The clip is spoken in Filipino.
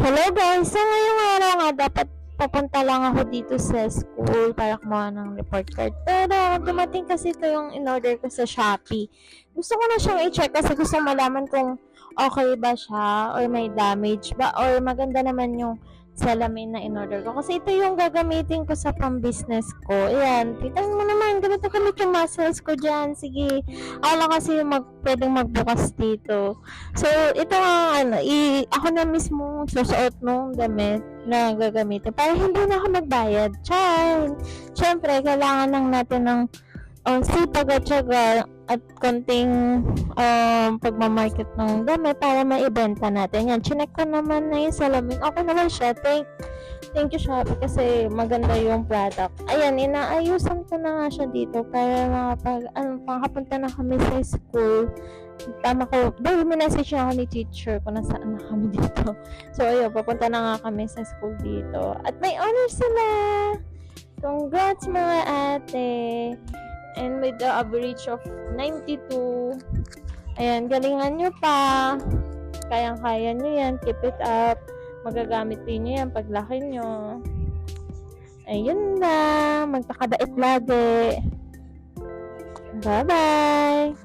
Hello guys! So ngayong araw nga dapat papunta lang ako dito sa school para kumuha ng report card. Pero dumating kasi ito yung in-order ko sa Shopee. Gusto ko na siyang i-check kasi gusto malaman kung okay ba siya or may damage ba or maganda naman yung salamin na in-order ko. Kasi ito yung gagamitin ko sa pang-business ko. Ayan, tignan mo naman, ganito gamit yung muscles ko dyan. Sige, ako lang kasi yung pwedeng magbukas dito. So, ito ang ako na mismo susuot nung damit na gagamitin para hindi na ako magbayad. Siyempre, kailangan lang natin ng sipag at syaga at konting pagmamarket ng damit para maibenta natin. Yan, chinek ko naman na yung salamin. Okay naman siya. Thank you Shopee kasi maganda yung product. Ayan, inaayusan ko na nga siya dito para pangkapunta na kami sa school. Tama ko, dahil minessage na ako ni teacher kung nasaan na kami dito. So, ayun, papunta na nga kami sa school dito. At may honor sila! Congrats mga ate! And with the average of 92. Ayan, galingan nyo pa. Kayang-kaya nyo yan. Keep it up. Magagamit din nyo yan paglaki nyo. Ayun na. Magpakadait lagi. Bye-bye!